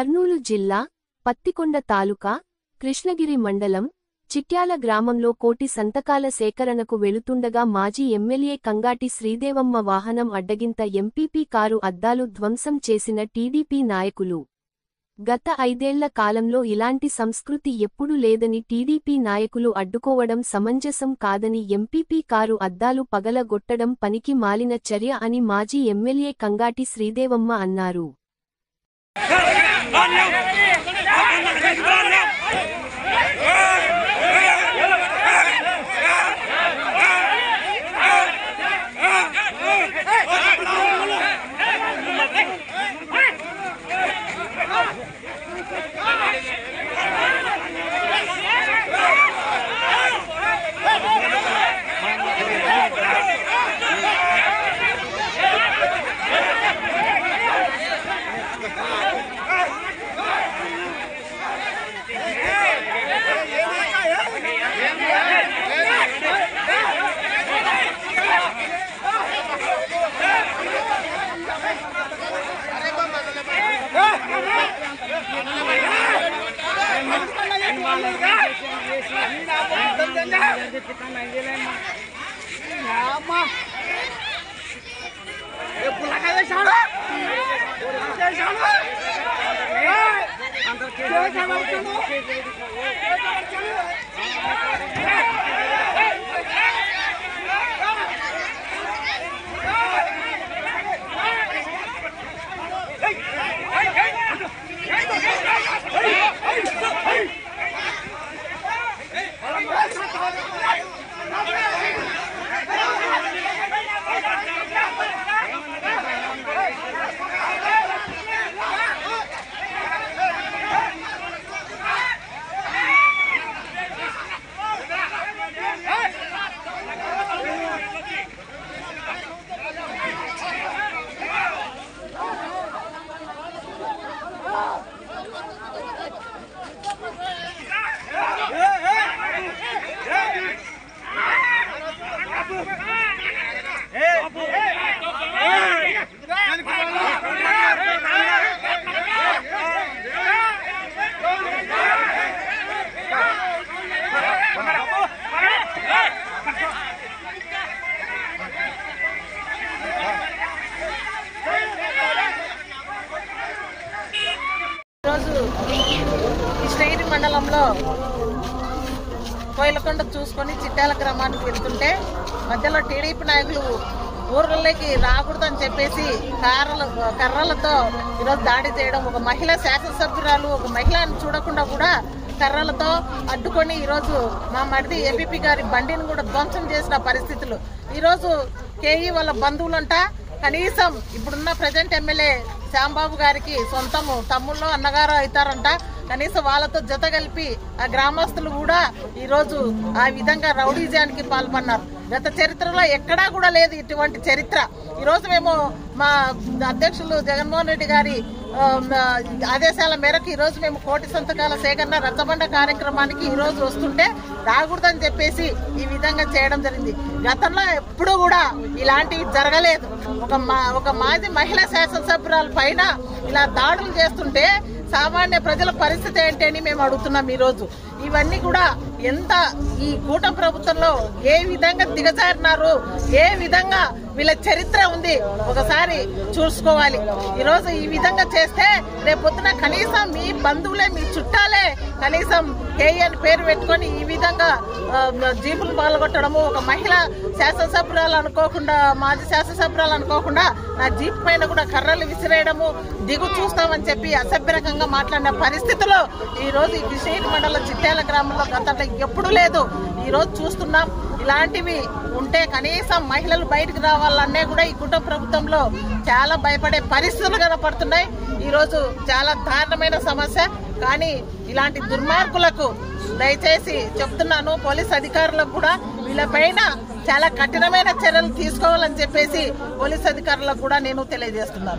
కర్నూలు జిల్లా పత్తికొండ తాలూకా కృష్ణగిరి మండలం చిట్యాల గ్రామంలో కోటి సంతకాల సేకరణకు వెళుతుండగా మాజీ ఎమ్మెల్యే కంగాటి శ్రీదేవమ్మ వాహనం అడ్డగింత ఎంపీపీ కారు అద్దాలు ధ్వంసం చేసిన టీడీపీ నాయకులు. గత 5 ఏళ్ల కాలంలో ఇలాంటి సంస్కృతి ఎప్పుడూ లేదని టీడీపీ నాయకులు అడ్డుకోవడం సమంజసం కాదని ఎంపీపీ కారు అద్దాలు పగలగొట్టడం పనికి మాలిన చర్య అని మాజీ ఎమ్మెల్యే కంగాటి శ్రీదేవమ్మ అన్నారు. కృష్ణగిరి మండలంలో కోయిలకొండ చూసుకొని చిట్యాల గ్రామానికి వెళ్తుంటే మధ్యలో టీడీపీ నాయకులు ఊర్లలోకి రాకూడదని చెప్పేసి కర్రలతో ఈరోజు దాడి చేయడం, ఒక మహిళా శాసనసభ్యురాలు ఒక మహిళను చూడకుండా కూడా కర్రలతో అడ్డుకొని ఈరోజు మా మరిది ఎంపీపీ గారి బండిని కూడా ధ్వంసం చేసిన పరిస్థితులు. ఈరోజు కేఈ వాళ్ళ బంధువులంట కనీసం ఇప్పుడున్న ప్రజెంట్ ఎమ్మెల్యే శ్యాంబాబు గారికి సొంతము తమ్ముళ్ళు అన్నగారు అవుతారంట. కనీసం వాళ్ళతో జత కలిపి ఆ గ్రామస్తులు కూడా ఈరోజు ఆ విధంగా రౌడీజానికి పాల్పన్నారు. గత చరిత్రలో ఎక్కడా కూడా లేదు ఇటువంటి చరిత్ర. ఈరోజు మేము మా అధ్యక్షులు జగన్మోహన్ రెడ్డి గారి ఆదేశాల మేరకు ఈరోజు మేము కోటి సంతకాల సేకరణ రచ్చబండ కార్యక్రమానికి ఈరోజు వస్తుంటే రాకూడదని చెప్పేసి ఈ విధంగా చేయడం జరిగింది. గతంలో ఎప్పుడూ కూడా ఇలాంటివి జరగలేదు. ఒక మాజీ మహిళా శాసనసభ్యురాల పైన ఇలా దాడులు చేస్తుంటే సామాన్య ప్రజల పరిస్థితి ఏంటి అని మేము అడుగుతున్నాం. ఈరోజు ఇవన్నీ కూడా ఎంత ఈ కూటమి ప్రభుత్వంలో ఏ విధంగా దిగజారినారు, ఏ విధంగా వీళ్ళ చరిత్ర ఉంది ఒకసారి చూసుకోవాలి. ఈరోజు ఈ విధంగా చేస్తే రేపొద్దున కనీసం మీ బంధువులే మీ చుట్టాలే కనీసం కేఈ అని పేరు పెట్టుకొని ఈ విధంగా జీపులు పాల్గొట్టడము, ఒక మహిళ శాసనసభ్యురాలు అనుకోకుండా మాజీ శాసనసభ్యురాలు అనుకోకుండా నా జీప్ పైన కూడా కర్రలు విసిరేయడము, దిగు చూస్తామని చెప్పి అసభ్యరకంగా మాట్లాడిన పరిస్థితిలో ఈరోజు ఈ కృష్ణగిరి మండలం చిట్యాల గ్రామంలో గతంలో ఎప్పుడు లేదు. ఈరోజు చూస్తున్నాం. ఇలాంటివి ఉంటే కనీసం మహిళలు బయటకు రావాలనే కూడా ఈ కుటుంబ ప్రభుత్వంలో చాలా భయపడే పరిస్థితులు కనపడుతున్నాయి. ఈరోజు చాలా దారుణమైన సమస్య. కానీ ఇలాంటి దుర్మార్గులకు దయచేసి చెప్తున్నాను, పోలీస్ అధికారులకు కూడా వీళ్ళపైన చాలా కఠినమైన చర్యలు తీసుకోవాలని చెప్పేసి పోలీస్ అధికారులకు కూడా నేను తెలియజేస్తున్నాను.